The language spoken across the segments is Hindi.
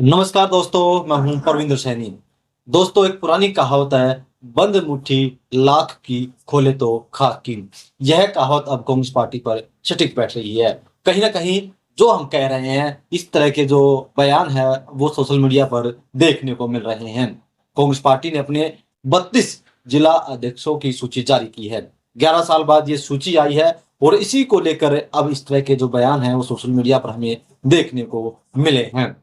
नमस्कार दोस्तों, मैं हूं परविंदर सैनी। दोस्तों, एक पुरानी कहावत है, बंद मुट्ठी लाख की, खोले तो खाक की। यह कहावत अब कांग्रेस पार्टी पर सटीक बैठ रही है। कहीं ना कहीं जो हम कह रहे हैं, इस तरह के जो बयान है वो सोशल मीडिया पर देखने को मिल रहे हैं। कांग्रेस पार्टी ने अपने 32 जिला अध्यक्षों की सूची जारी की है। 11 साल बाद ये सूची आई है और इसी को लेकर अब इस तरह के जो बयान हैं वो सोशल मीडिया पर हमें देखने को मिले हैं।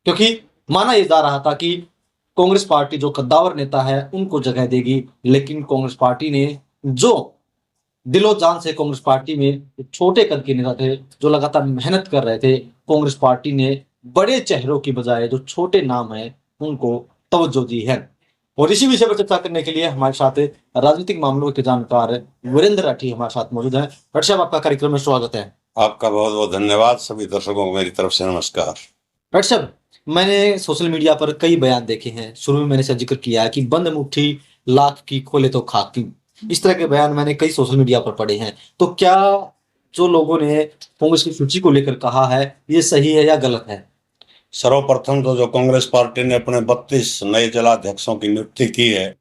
क्योंकि माना ये जा रहा था कि कांग्रेस पार्टी जो कद्दावर नेता है उनको जगह देगी, लेकिन कांग्रेस पार्टी ने जो दिलो जान से कांग्रेस पार्टी में छोटे कद के नेता थे, जो लगातार मेहनत कर रहे थे, कांग्रेस पार्टी ने बड़े चेहरों की बजाय जो छोटे नाम है उनको तवज्जो दी है। और इसी विषय पर चर्चा करने के लिए हमारे साथ राजनीतिक मामलों के जानकार वीरेंद्र राठी हमारे साथ मौजूद हैं। डॉक्टर साहब, आपका कार्यक्रम में स्वागत है। आपका बहुत बहुत धन्यवाद। सभी दर्शकों को मेरी तरफ से नमस्कार। डॉक्टर साहब, मैंने सोशल मीडिया पर कई बयान देखे हैं। शुरू में मैंने इसका जिक्र किया है कि बंद मुट्ठी लाख की, खोले तो खाक की। इस तरह के बयान मैंने कई सोशल मीडिया पर पढ़े हैं। तो क्या जो लोगों ने कांग्रेस की सूची को लेकर कहा है, ये सही है या गलत है? सर्वप्रथम तो जो कांग्रेस पार्टी ने अपने 32 नए जिलाध्यक्षों की नियुक्ति की है,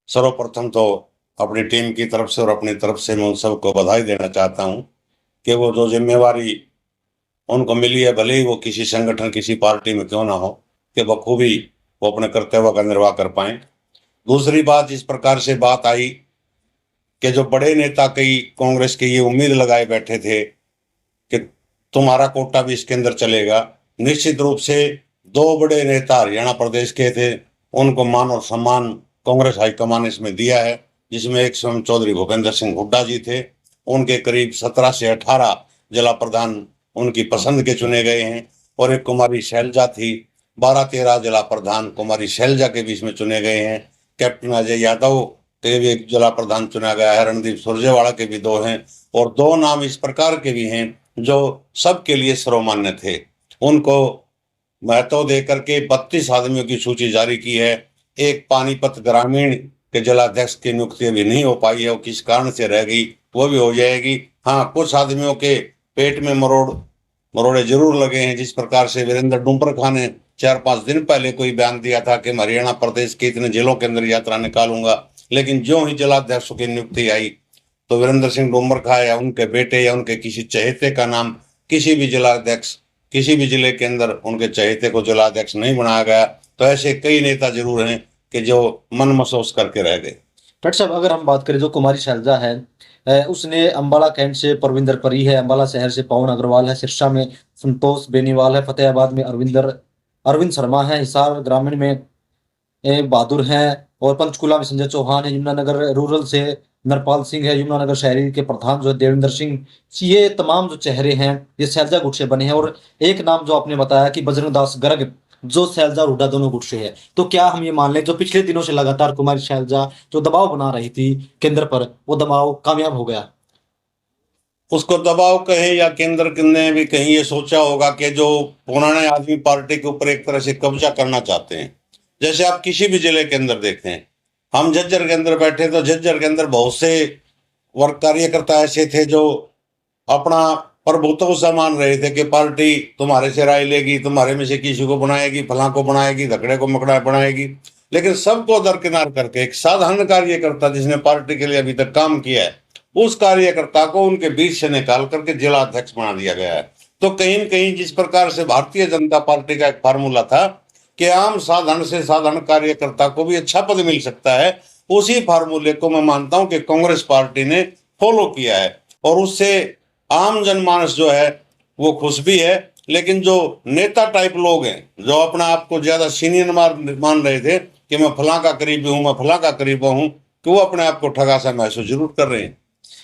सर्वप्रथम तो अपनी टीम की तरफ से और अपनी तरफ से मैं उन सबको बधाई देना चाहता हूं कि वो जो जिम्मेवारी उनको मिली है, भले ही वो किसी संगठन किसी पार्टी में क्यों ना हो, कि बखूबी वो अपने कर्तव्य का निर्वाह कर पाए। दूसरी बात, इस प्रकार से बात आई कि जो बड़े नेता कई कांग्रेस के ये उम्मीद लगाए बैठे थे कि तुम्हारा कोटा भी इसके अंदर चलेगा। निश्चित रूप से दो बड़े नेता हरियाणा प्रदेश के थे, उनको मान और सम्मान कांग्रेस हाईकमान इसमें दिया है, जिसमें एक स्वयं चौधरी भूपेंद्र सिंह हुड्डा जी थे। उनके करीब 17 से 18 जिला प्रधान उनकी पसंद के चुने गए हैं, और एक कुमारी शैलजा थी, 12-13 जिला प्रधान कुमारी शैलजा के बीच में चुने गए हैं। कैप्टन अजय यादव के भी एक जिला प्रधान चुना गया है, रणदीप सुरजेवाला के भी दो हैं, और दो नाम इस प्रकार के भी हैं जो सबके लिए सर्वमान्य थे। उनको महत्व देकर के 32 आदमियों की सूची जारी की है। एक पानीपत ग्रामीण के जिलाध्यक्ष की नियुक्ति अभी नहीं हो पाई है, वो किस कारण से रह गई, वो भी हो जाएगी। हाँ, कुछ आदमियों के पेट में मरोड़े जरूर लगे हैं। जिस प्रकार से वीरेंद्र डुम्बर खां ने 4-5 दिन पहले कोई बयान दिया था कि मैं हरियाणा प्रदेश के इतने जिलों के अंदर यात्रा निकालूंगा, लेकिन जो ही जिलाध्यक्षों की नियुक्ति आई तो वीरेंद्र सिंह डुम्बर खां या उनके बेटे या उनके किसी चहेते का नाम किसी भी जिलाध्यक्ष किसी भी जिले के अंदर उनके चहेते को जिलाध्यक्ष नहीं बनाया गया। तो ऐसे कई नेता जरूर हैं कि जो मन महसूस करके रह गए। डॉक्टर साहब, अगर हम बात करें जो कुमारी शैलजा है, उसने अंबाला कैंट से परविंदर परी है, अंबाला शहर से पवन अग्रवाल है, सिरसा में संतोष बेनीवाल है, फतेहाबाद में अरविंद शर्मा है, हिसार ग्रामीण में बहादुर हैं, और पंचकुला में संजय चौहान है, यमुनानगर रूरल से नरपाल सिंह है, यमुनानगर शहरी के प्रधान जो है देवेंद्र सिंह। ये तमाम जो चेहरे हैं ये सैलजा गुट से बने हैं। और एक नाम जो आपने बताया कि बजरंग दास गर्ग, जो सैलजा और हुड्डा दोनों गुट से है। तो क्या हम ये मान लें जो पिछले दिनों से लगातार कुमारी शैलजा जो दबाव बना रही थी केंद्र पर, वो दबाव कामयाब हो गया? उसको दबाव कहे या केंद्र ने भी कहीं ये सोचा होगा कि जो पुराने आदमी पार्टी के ऊपर एक तरह से कब्जा करना चाहते हैं। जैसे आप किसी भी जिले के अंदर देखें, हम झज्जर के अंदर बैठे तो झज्जर के अंदर बहुत से वर्ग कार्यकर्ता ऐसे थे जो अपना प्रभुत्व सा मान रहे थे कि पार्टी तुम्हारे से राय लेगी, तुम्हारे में से किसी को बनाएगी, फलां को बनाएगी, धकड़े को मकड़ा बनाएगी। लेकिन सबको दरकिनार करके एक साधारण कार्यकर्ता जिसने पार्टी के लिए अभी तक काम किया है, उस कार्यकर्ता को उनके बीच से निकाल करके जिला अध्यक्ष बना दिया गया है। तो कहीं न कहीं जिस प्रकार से भारतीय जनता पार्टी का एक फार्मूला था कि आम साधारण से साधारण कार्यकर्ता को भी अच्छा पद मिल सकता है, उसी फार्मूले को मैं मानता हूं कि कांग्रेस पार्टी ने फॉलो किया है, और उससे आम जनमानस जो है वो खुश भी है। लेकिन जो नेता टाइप लोग हैं, जो अपना आप को ज्यादा सीनियर मान रहे थे कि मैं फलां का करीबी हूं, मैं फलां का करीबी हूं, कि वो अपने आप को ठगा सा महसूस जरूर कर रहे हैं।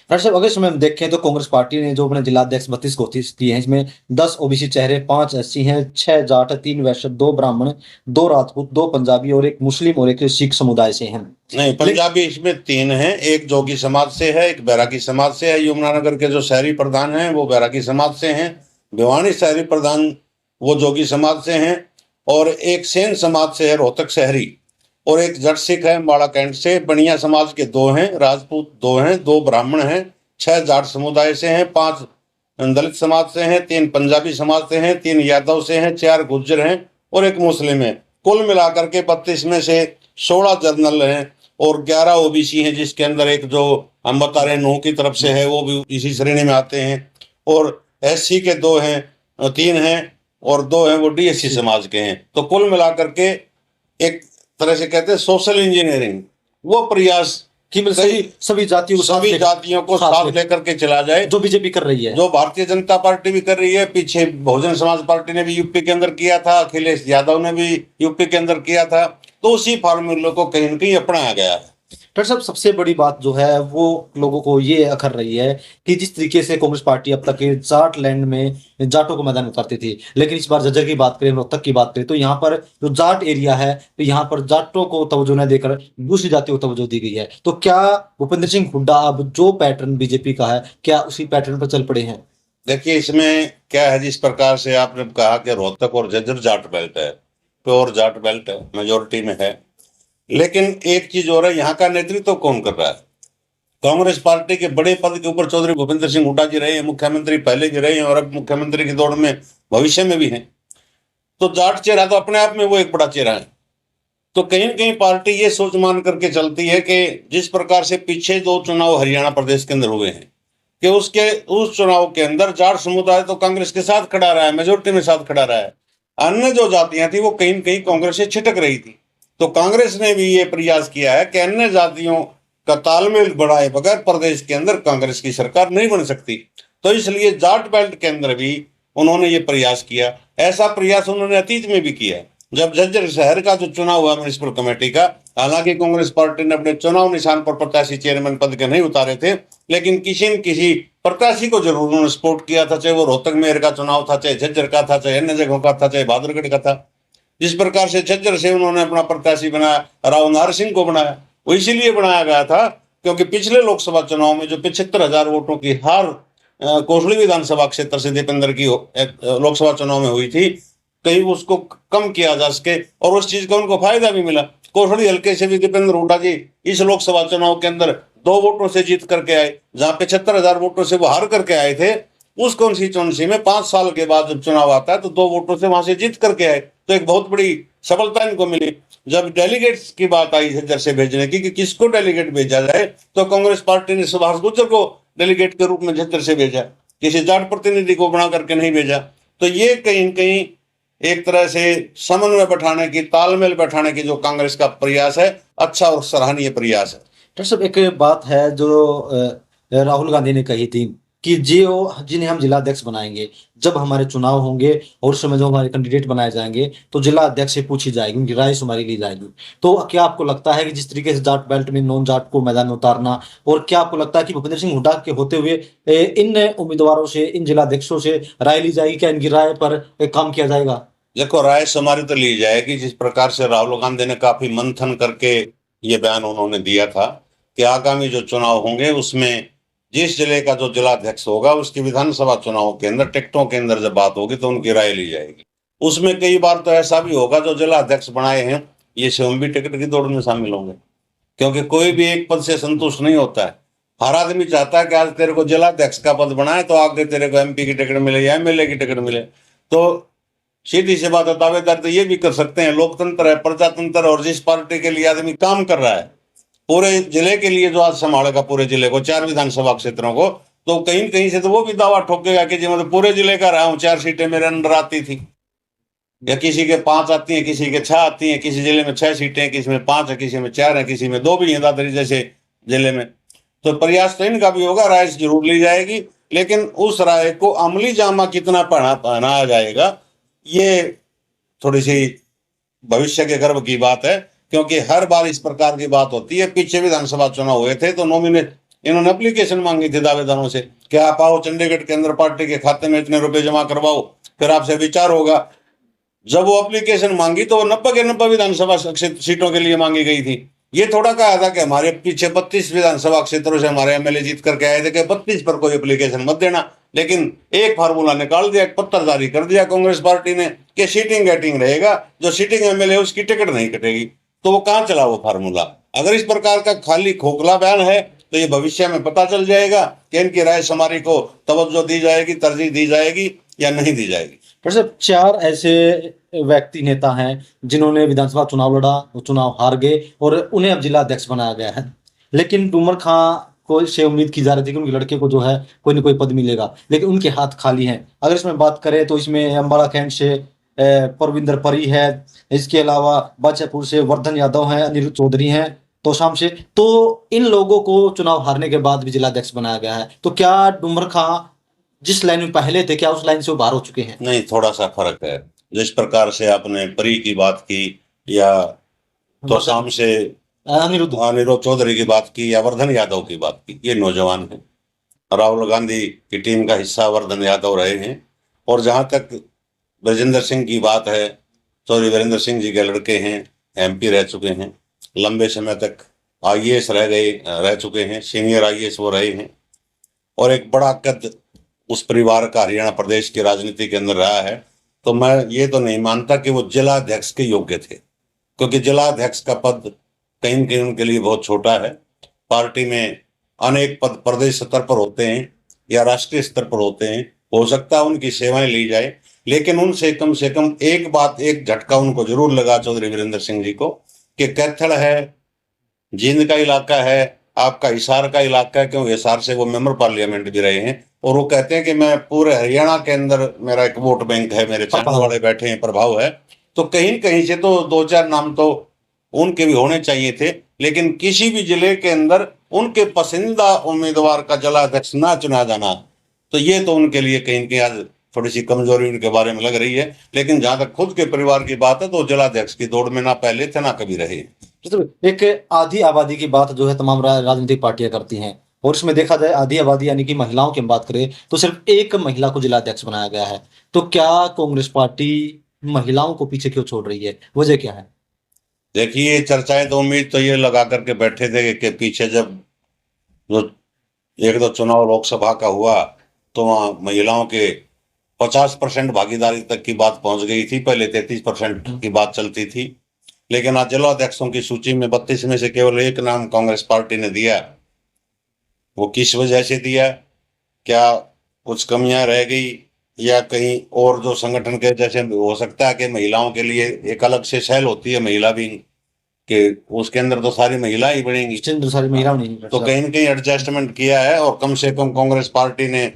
डॉक्टर साहब, अगर इसमें हम देखें तो कांग्रेस पार्टी ने जो अपने जिलाध्यक्ष 32 घोषित किए हैं, इसमें 10 ओबीसी चेहरे, 5 एससी हैं, 6 जाट, 3 वैश्य, 2 ब्राह्मण, 2 राजपूत, 2 पंजाबी और 1 मुस्लिम और 1 सिख समुदाय से हैं। नहीं, पंजाबी इसमें 3 हैं, एक जोगी समाज से है, एक बैरागी समाज से है। यमुनानगर के जो शहरी प्रधान हैं वो बैरागी समाज से हैं, भिवानी शहरी प्रधान वो जोगी समाज से हैं, और एक सेन समाज से है रोहतक शहरी, और एक जट सिख है अम्बाड़ा कैंट से। बनिया समाज के 2 हैं, राजपूत 2 हैं, 2 ब्राह्मण हैं, 6 जाट समुदाय से हैं, 5 दलित समाज से हैं, 3 पंजाबी समाज से हैं, 3 यादव से हैं, 4 गुर्जर हैं, और एक मुस्लिम है। कुल मिलाकर के 32 में से 16 जनरल हैं और 11 ओबीसी हैं, जिसके अंदर एक जो हम बता रहे हैं नूह की तरफ से है वो भी इसी श्रेणी में आते हैं। और एससी के 2 हैं, 3 हैं और 2 हैं वो डीएससी समाज के हैं। तो कुल मिलाकर के एक तरह से कहते हैं सोशल इंजीनियरिंग वो प्रयास कि सभी जातियों को सभी जातियों को साथ लेकर के चला जाए, जो बीजेपी कर रही है, जो भारतीय जनता पार्टी भी कर रही है। पीछे बहुजन समाज पार्टी ने भी यूपी के अंदर किया था, अखिलेश यादव ने भी यूपी के अंदर किया था। तो उसी फार्मूले को कहीं न कहीं अपनाया गया है। डॉक्टर साहब, सबसे बड़ी बात जो है वो लोगों को ये अखर रही है कि जिस तरीके से कांग्रेस पार्टी अब तक के जाट लैंड में जाटों को मैदान उतारती थी, लेकिन इस बार झज्जर की बात करें, रोहतक की बात करें, तो यहाँ पर जो जाट एरिया है तो यहाँ पर जाटों को तवज्जो न देकर दूसरी जातियों को तवज्जो दी गई है। तो क्या भूपेंद्र सिंह हुड्डा अब जो पैटर्न बीजेपी का है, क्या उसी पैटर्न पर चल पड़े हैं? देखिए इसमें क्या है, जिस प्रकार से आपने कहा कि रोहतक और झज्जर जाट बेल्ट है, प्योर जाट बेल्ट है, मेजोरिटी में है। लेकिन एक चीज और है, यहाँ का नेतृत्व कौन कर रहा है? कांग्रेस पार्टी के बड़े पद के ऊपर चौधरी भूपेंद्र सिंह हुड्डा जी रहे हैं, मुख्यमंत्री पहले भी रहे हैं और अब मुख्यमंत्री की दौड़ में भविष्य में भी हैं। तो जाट चेहरा तो अपने आप में वो एक बड़ा चेहरा है। तो कहीं न कहीं पार्टी ये सोच मान करके चलती है कि जिस प्रकार से पीछे 2 चुनाव हरियाणा प्रदेश के अंदर हुए हैं कि उस चुनाव के अंदर जाट समुदाय तो कांग्रेस के साथ खड़ा रहा है, मेजोरिटी में साथ खड़ा रहा है। अन्य जो जातियां थी वो कहीं न कहीं कांग्रेस से छिटक रही थी। तो कांग्रेस ने भी ये प्रयास किया है कि अन्य जातियों का तालमेल बढ़ाए बगैर प्रदेश के अंदर कांग्रेस की सरकार नहीं बन सकती। तो इसलिए जाट बेल्ट के अंदर भी उन्होंने ये प्रयास किया। ऐसा प्रयास उन्होंने अतीत में भी किया। जब झज्जर शहर का जो चुनाव हुआ म्युनिसिपल कमेटी का, हालांकि कांग्रेस पार्टी ने अपने चुनाव निशान पर प्रत्याशी चेयरमैन पद के नहीं उतारे थे, लेकिन किसी न किसी प्रत्याशी को जरूर उन्होंने सपोर्ट किया था, चाहे वो रोहतक मेयर का चुनाव था, चाहे झज्जर का था, चाहे अन्य जगहों का था, चाहे बहादुरगढ़ का था। जिस प्रकार से झज्जर से उन्होंने अपना प्रत्याशी बनाया, राव नाहर सिंह को बनाया, वो इसीलिए बनाया गया था क्योंकि पिछले लोकसभा चुनाव में जो 75,000 वोटों की हार कोसली विधानसभा क्षेत्र से दीपेंद्र की लोकसभा चुनाव में हुई थी, कहीं उसको कम किया जा सके और उस चीज का उनको फायदा भी मिला। कोसली हल्के से भी दीपेंद्र हुड्डा जी इस लोकसभा चुनाव के अंदर 2 वोटों से जीत करके आए, जहां 75,000 वोटों से वो हार करके आए थे। उस कॉन्स्टिट्यूंसी में 5 साल के बाद जब चुनाव आता है तो 2 वोटों से वहां से जीत करके आए। तो एक बहुत बड़ी सफलता इनको मिली। जब डेलीगेट्स की बात आई झज्जर से भेजने की कि किसको डेलीगेट भेजा जाए, तो कांग्रेस पार्टी ने सुभाष गुर्जर को डेलीगेट के रूप में झज्जर से भेजा, किसी जाट प्रतिनिधि को बना करके नहीं भेजा। तो ये कहीं न कहीं एक तरह से समन्वय बैठाने की, तालमेल बैठाने की जो कांग्रेस का प्रयास है, अच्छा और सराहनीय प्रयास है। डॉक्टर साहब, एक बात है जो राहुल गांधी ने कही थी कि जिन्हें हम जिला अध्यक्ष बनाएंगे, जब हमारे चुनाव होंगे और उस समय जो हमारे कैंडिडेट बनाए जाएंगे तो जिला अध्यक्ष से पूछी जाएगी, उनकी राय हमारी ली जाएगी। तो क्या आपको लगता है कि जिस तरीके से जाट बेल्ट में नॉन जाट को मैदान में उतारना, और क्या आपको लगता है कि भूपेंद्र सिंह हुड्डा के होते हुए इन उम्मीदवारों से, इन जिला अध्यक्षों से राय ली जाएगी? क्या इनकी राय पर काम किया जाएगा? देखो, राय हमारी तो ली जाएगी। जिस प्रकार से राहुल गांधी ने काफी मंथन करके ये बयान उन्होंने दिया था कि आगामी जो चुनाव होंगे उसमें जिस जिले का जो जिलाध्यक्ष होगा उसकी विधानसभा चुनाव के अंदर टिकटों के अंदर जब बात होगी तो उनकी राय ली जाएगी। उसमें कई बार तो ऐसा भी होगा जो जिलाध्यक्ष बनाए हैं ये स्वयं भी टिकट की दौड़ में शामिल होंगे, क्योंकि कोई भी एक पद से संतुष्ट नहीं होता है। हर आदमी चाहता है कि आज तेरे को जिलाध्यक्ष का पद बनाए तो आगे तेरे को एमपी की टिकट मिले या एमएलए की टिकट मिले। तो सीधी सी बात है, दावेदार तो ये भी कर सकते हैं। लोकतंत्र है, प्रजातंत्र, और जिस पार्टी के लिए आदमी काम कर रहा है, पूरे जिले के लिए जो आज संभालेगा पूरे जिले को, 4 विधानसभा क्षेत्रों को, तो कहीं कहीं से तो वो भी दावा ठोकेगा कि जी मैं तो पूरे जिले का रहा हूँ, 4 सीटें मेरे अंदर आती थी, या किसी के 5 आती हैं, किसी के 6 आती हैं, किसी जिले में 6 सीटें, किसी में 5 है, किसी में 4 है, किसी में 2 भी हैं दादरी जैसे जिले में। तो प्रयास तो इनका भी होगा, राय जरूर ली जाएगी, लेकिन उस राय को अमली जामा कितना पहनाया जाएगा ये थोड़ी सी भविष्य के गर्व की बात है, क्योंकि हर बार इस प्रकार की बात होती है। पीछे विधानसभा चुनाव हुए थे तो नॉमिनेट इन्होंने एप्लीकेशन मांगी थी दावेदारों से कि आप आओ चंडीगढ़ के अंदर पार्टी के खाते में इतने रुपए जमा करवाओ, फिर आपसे विचार होगा। जब वो एप्लीकेशन मांगी तो वो 90 के 90 विधानसभा सीटों के लिए मांगी गई थी। ये थोड़ा कहा था कि हमारे पीछे 32 विधानसभा क्षेत्रों से हमारे एमएलए जीत करके आए थे कि 32 पर कोई एप्लीकेशन मत देना, लेकिन एक फार्मूला निकाल दिया, एक पत्र जारी कर दिया कांग्रेस पार्टी ने कि सीटिंग गेटिंग रहेगा, जो सीटिंग एमएलए उसकी टिकट नहीं कटेगी। तो वो कहाँ चला वो फार्मूला? अगर इस प्रकार का खाली खोखला बयान है तो ये भविष्य में पता चल जाएगा कि इनकी राय हमारी को तवज्जो दी जाएगी, तरजीह दी जाएगी या नहीं दी जाएगी। डॉक्टर साहब, 4 ऐसे व्यक्ति नेता हैं जिन्होंने विधानसभा चुनाव लड़ा, वो चुनाव हार गए और उन्हें अब जिला अध्यक्ष बनाया गया है। लेकिन डूमर खां को से उम्मीद की जा रही थी कि उनके लड़के को जो है कोई न कोई पद मिलेगा, लेकिन उनके हाथ खाली हैं। अगर इसमें बात करें तो इसमें अम्बाला कैंट से परविंदर परी है, इसके अलावा बादशाहपुर से वर्धन यादव हैं, अनिरुद्ध चौधरी हैं तोशाम से। तो इन लोगों को चुनाव हारने के बाद भी जिलाध्यक्ष बनाया गया है। तो क्या डूमर खां जिस लाइन में पहले थे, क्या उस लाइन से वो बाहर हो चुके हैं? नहीं, थोड़ा सा फर्क है। जिस प्रकार से आपने परी की बात की या तो शाम से अनिरुद्ध अनिरुद्ध चौधरी की बात की या वर्धन यादव की बात की, ये नौजवान हैं। राहुल गांधी की टीम का हिस्सा वर्धन यादव रहे हैं। और जहां तक ब्रजेंद्र सिंह की बात है, चौधरी वीरेंद्र सिंह जी के लड़के हैं, एमपी रह चुके हैं, लंबे समय तक आईएएस रह चुके हैं, सीनियर आईएएस वो रहे हैं। और एक बड़ा कद उस परिवार का हरियाणा प्रदेश की राजनीति के अंदर रहा है। तो मैं ये तो नहीं मानता कि वो जिला अध्यक्ष के योग्य थे, क्योंकि जिला अध्यक्ष का पद कहीं न कहीं उनके लिए बहुत छोटा है। पार्टी में अनेक पद प्रदेश स्तर पर होते हैं या राष्ट्रीय स्तर पर होते हैं, हो सकता है उनकी सेवाएं ली जाए, लेकिन उनसे कम से कम एक बात, एक झटका उनको जरूर लगा चौधरी वीरेंद्र सिंह जी को, कि कैथल है, जींद का इलाका है, आपका हिसार का इलाका है, क्योंकि हिसार से वो मेंबर पार्लियामेंट भी रहे हैं। और वो कहते हैं कि मैं पूरे हरियाणा के अंदर मेरा एक वोट बैंक है, मेरे चाहने वाले बैठे हैं, प्रभाव है। तो कहीं कहीं से तो दो चार नाम तो उनके भी होने चाहिए थे, लेकिन किसी भी जिले के अंदर उनके पसंदीदा उम्मीदवार का जिला अध्यक्ष ना चुना जाना, तो ये तो उनके लिए कहीं कहीं आज थोड़ी सी कमजोरी उनके बारे में लग रही है। लेकिन जहां तक खुद के परिवार की बात है तो जिला अध्यक्ष की दौड़ में ना पहले थे ना कभी रहे। तो एक आधी आबादी की बात जो है तमाम राजनीतिक पार्टियां करती हैं, और इसमें देखा जाए आधी आबादी यानी कि महिलाओं की हम बात करें तो सिर्फ एक महिला को जिला अध्यक्ष बनाया गया है। तो क्या कांग्रेस पार्टी महिलाओं को पीछे क्यों छोड़ रही है, वजह क्या है? देखिए, चर्चाएं तो उम्मीद तो ये लगा करके बैठे थे कि पीछे जब जो एक दो चुनाव लोकसभा का हुआ तो वहाँ महिलाओं के 50% भागीदारी तक की बात पहुंच गई थी। पहले 33% की बात चलती थी। लेकिन आज जिला अध्यक्षों की सूची में 32 में से केवल एक नाम कांग्रेस पार्टी ने दिया। वो किस वजह से दिया? क्या कुछ कमियां रह गई या कहीं और जो संगठन के, जैसे हो सकता है कि महिलाओं के लिए एक अलग से सेल होती है महिला विंग, कि उसके अंदर तो सारी महिला ही बनेंगी, सारी महिलाओं नहीं तो कहीं न कहीं एडजस्टमेंट किया है। और कम से कम कांग्रेस पार्टी ने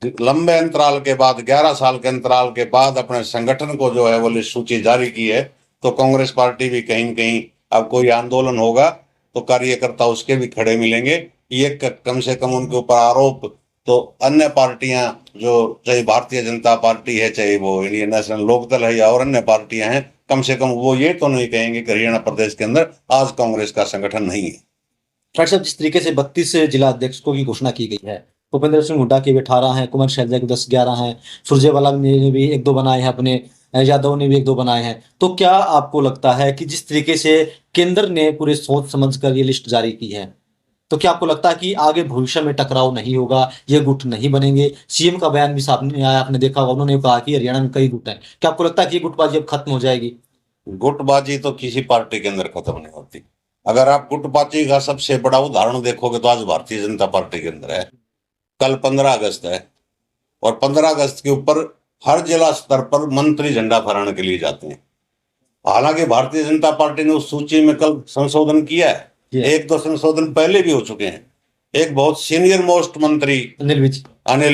लंबे अंतराल के बाद, 11 साल के अंतराल के बाद अपने संगठन को जो है वो लिस्ट सूची जारी की है। तो कांग्रेस पार्टी भी कहीं न कहीं, अब कोई आंदोलन होगा तो कार्यकर्ता उसके भी खड़े मिलेंगे। ये कम से कम उनके ऊपर आरोप तो अन्य पार्टियां, जो चाहे भारतीय जनता पार्टी है, चाहे वो इंडियन नेशनल लोकदल है या और अन्य पार्टियां हैं, कम से कम वो ये तो नहीं कहेंगे कि हरियाणा प्रदेश के अंदर आज कांग्रेस का संगठन नहीं है। डॉक्टर साहब, जिस तरीके से 32 जिला अध्यक्षों की घोषणा की गई है, भूपेंद्र सिंह हुड्डा के भी 18 हैं, कुमार शैलजा के 10-11 हैं, सुरजेवाला ने भी 1-2 बनाए हैं अपने, यादव ने भी 1-2 बनाए हैं। तो क्या आपको लगता है कि जिस तरीके से केंद्र ने पूरे सोच समझ कर ये लिस्ट जारी की है, तो क्या आपको लगता है कि आगे भविष्य में टकराव नहीं होगा, ये गुट नहीं बनेंगे? सीएम का बयान भी सामने आया, आपने देखा होगा, उन्होंने कहा कि हरियाणा में कई गुट हैं। क्या आपको लगता है कि ये गुटबाजी अब खत्म हो जाएगी? गुटबाजी तो किसी पार्टी के अंदर खत्म नहीं होती। अगर आप गुटबाजी का सबसे बड़ा उदाहरण देखोगे तो आज भारतीय जनता पार्टी के अंदर है। कल 15 अगस्त है और 15 अगस्त के ऊपर हर जिला स्तर पर मंत्री झंडा फहराने के लिए जाते हैं। हालांकि भारतीय जनता पार्टी ने उस सूची में कल संशोधन किया है, एक दो संशोधन पहले भी हो चुके हैं। एक बहुत सीनियर मोस्ट मंत्री अनिल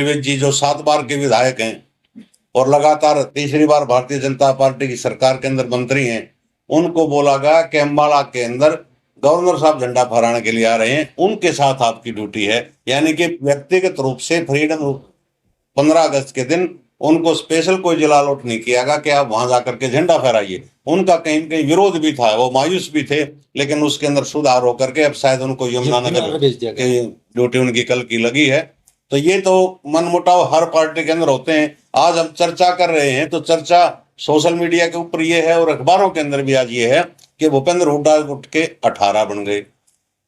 विज जी, जो 7 बार के विधायक हैं और लगातार तीसरी बार भारतीय जनता पार्टी की सरकार के अंदर मंत्री हैं, उनको बोला गया कि अम्बाला के अंदर गवर्नर साहब झंडा फहराने के लिए आ रहे हैं, उनके साथ आपकी ड्यूटी है। यानी कि व्यक्तिगत रूप से फ्रीडम 15 अगस्त के दिन उनको स्पेशल कोई जिला अलॉट नहीं किया गया कि आप वहां जाकर के झंडा फहराइए। उनका कहीं कहीं विरोध भी था, वो मायूस भी थे, लेकिन उसके अंदर सुधार होकर के अब शायद उनको यमुनानगर की ड्यूटी उनकी कल की लगी है। तो ये तो मनमुटाव हर पार्टी के अंदर होते हैं। आज हम चर्चा कर रहे हैं तो चर्चा सोशल मीडिया के ऊपर ये है और अखबारों के अंदर भी आज ये है कि भूपेंद्र हुड्डा गुट के 18 बन गए,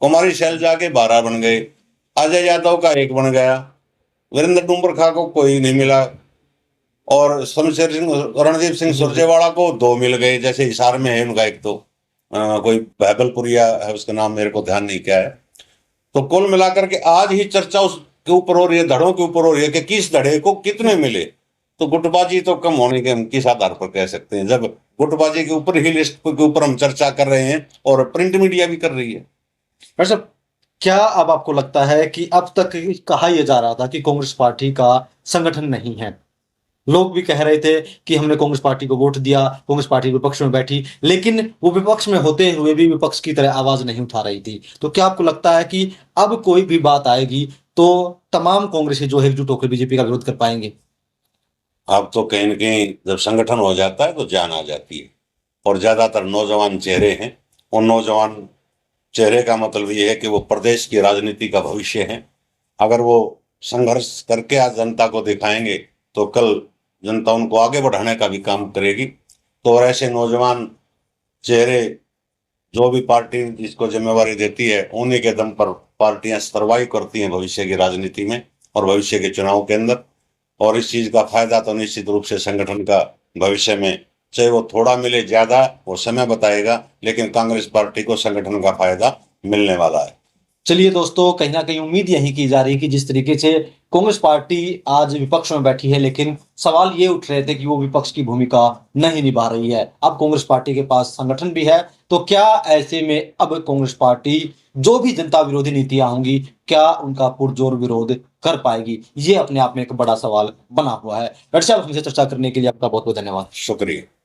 कुमारी शैलजा के 12 बन गए, अजय यादव का 1 बन गया, वीरेंद्र डूमर खां को कोई नहीं मिला, और शमशेर सिंह रणदीप सिंह सुरजेवाला को 2 मिल गए। जैसे हिसार में है उनका एक तो कोई बहबलपुरिया है, उसका नाम मेरे को ध्यान नहीं क्या है। तो कुल मिलाकर के आज ही चर्चा उसके ऊपर हो रही है, धड़ों के ऊपर हो रही है कि किस धड़े को कितने मिले। तो गुटबाजी तो कम होने के हम किस आधार पर कह सकते हैं, जब गुटबाजी के ऊपर ही लिस्ट के ऊपर हम चर्चा कर रहे हैं और प्रिंट मीडिया भी कर रही है। डॉक्टर साहब, क्या अब आपको लगता है कि अब तक कहा यह जा रहा था कि कांग्रेस पार्टी का संगठन नहीं है, लोग भी कह रहे थे कि हमने कांग्रेस पार्टी को वोट दिया, कांग्रेस पार्टी विपक्ष में बैठी, लेकिन वो विपक्ष में होते हुए भी विपक्ष की तरह आवाज नहीं उठा रही थी, तो क्या आपको लगता है कि अब कोई भी बात आएगी तो तमाम कांग्रेसी जो एकजुट होकर बीजेपी का विरोध कर पाएंगे? अब तो कहीं न कहीं जब संगठन हो जाता है तो जान आ जाती है, और ज्यादातर नौजवान चेहरे हैं। और नौजवान चेहरे का मतलब ये है कि वो प्रदेश की राजनीति का भविष्य है। अगर वो संघर्ष करके आज जनता को दिखाएंगे तो कल जनता उनको आगे बढ़ाने का भी काम करेगी। तो और ऐसे नौजवान चेहरे जो भी पार्टी जिसको जिम्मेवारी देती है, उन्हीं के दम पर पार्टियां सर्वाइव करती हैं भविष्य की राजनीति में और भविष्य के चुनाव के अंदर। और इस चीज का फायदा तो निश्चित रूप से संगठन का भविष्य में, चाहे वो थोड़ा मिले ज्यादा, वो समय बताएगा, लेकिन कांग्रेस पार्टी को संगठन का फायदा मिलने वाला है। चलिए दोस्तों, कहीं ना कहीं उम्मीद यही की जा रही है कि जिस तरीके से कांग्रेस पार्टी आज विपक्ष में बैठी है, लेकिन सवाल ये उठ रहे थे कि वो विपक्ष की भूमिका नहीं निभा रही है, अब कांग्रेस पार्टी के पास संगठन भी है, तो क्या ऐसे में अब कांग्रेस पार्टी जो भी जनता विरोधी नीतियां होंगी, क्या उनका पुरजोर विरोध कर पाएगी? ये अपने आप में एक बड़ा सवाल बना हुआ है। डॉक्टर साहब, हमसे चर्चा करने के लिए आपका बहुत बहुत धन्यवाद। शुक्रिया।